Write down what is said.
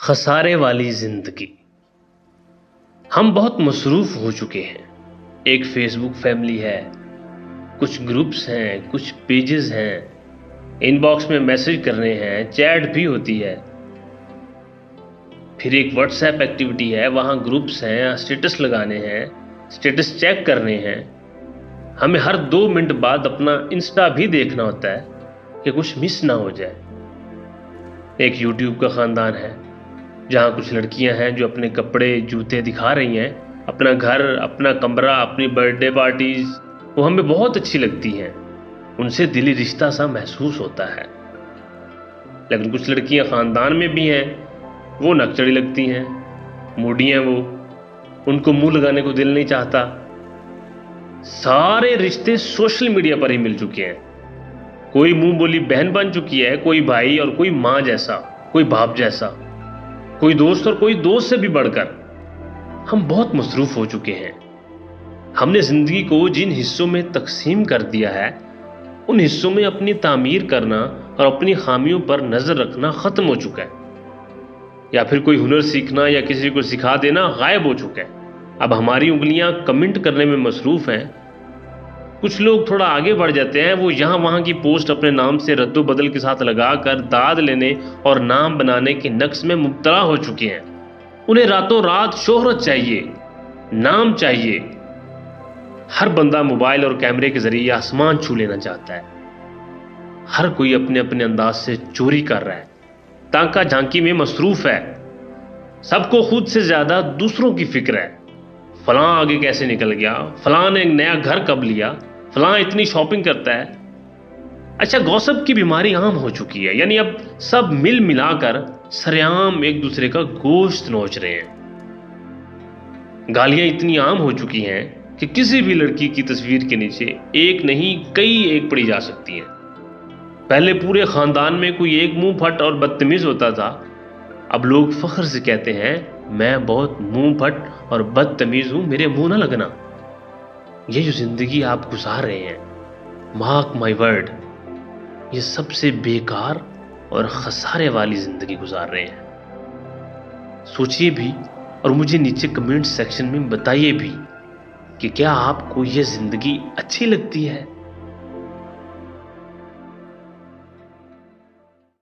खसारे वाली जिंदगी। हम बहुत मसरूफ हो चुके हैं। एक फेसबुक फैमिली है, कुछ ग्रुप्स हैं, कुछ पेजेस हैं, इनबॉक्स में मैसेज करने हैं, चैट भी होती है। फिर एक व्हाट्सएप एक्टिविटी है, वहाँ ग्रुप्स हैं, स्टेटस लगाने हैं, स्टेटस चेक करने हैं। हमें हर 2 मिनट बाद अपना इंस्टा भी देखना होता है कि कुछ मिस ना हो जाए। एक यूट्यूब का ख़ानदान है, जहाँ कुछ लड़कियां हैं जो अपने कपड़े जूते दिखा रही हैं, अपना घर, अपना कमरा, अपनी बर्थडे पार्टीज, वो हमें बहुत अच्छी लगती हैं। उनसे दिली रिश्ता सा महसूस होता है। लेकिन कुछ लड़कियां ख़ानदान में भी हैं, वो नकचड़ी लगती हैं, मूडी हैं, वो उनको मुंह लगाने को दिल नहीं चाहता। सारे रिश्ते सोशल मीडिया पर ही मिल चुके हैं। कोई मुंह बोली बहन बन चुकी है, कोई भाई और कोई माँ जैसा, कोई बाप जैसा, कोई दोस्त और कोई दोस्त से भी बढ़कर। हम बहुत मसरूफ हो चुके हैं। हमने जिंदगी को जिन हिस्सों में तकसीम कर दिया है, उन हिस्सों में अपनी तामीर करना और अपनी खामियों पर नजर रखना खत्म हो चुका है। या फिर कोई हुनर सीखना या किसी को सिखा देना गायब हो चुका है। अब हमारी उंगलियां कमेंट करने में मसरूफ हैं। कुछ लोग थोड़ा आगे बढ़ जाते हैं, वो यहाँ वहाँ की पोस्ट अपने नाम से रद्दो बदल के साथ लगाकर दाद लेने और नाम बनाने के नक्श में मुब्तला हो चुके हैं। उन्हें रातों रात शोहरत चाहिए, नाम चाहिए। हर बंदा मोबाइल और कैमरे के जरिए आसमान छू लेना चाहता है। हर कोई अपने अपने अंदाज से चोरी कर रहा है, ताका झांकी में मसरूफ है। सबको खुद से ज्यादा दूसरों की फिक्र है। फलां आगे कैसे निकल गया, फलां ने नया घर कब लिया, फलां इतनी शॉपिंग करता है। अच्छा, गॉसिप की बीमारी आम हो चुकी है, यानी अब सब मिल मिलाकर सरेआम एक दूसरे का गोश्त नोच रहे हैं। गालियां इतनी आम हो चुकी हैं कि किसी भी लड़की की तस्वीर के नीचे एक नहीं कई एक पड़ी जा सकती हैं। पहले पूरे खानदान में कोई एक मुंह फट और बदतमीज होता था, अब लोग फख्र से कहते हैं मैं बहुत मुंह फट और बदतमीज हूं, मेरे मुंह ना लगना। ये जो जिंदगी आप गुजार रहे हैं, मार्क माय वर्ड, ये सबसे बेकार और खसारे वाली जिंदगी गुजार रहे हैं। सोचिए भी और मुझे नीचे कमेंट सेक्शन में बताइए भी कि क्या आपको ये जिंदगी अच्छी लगती है।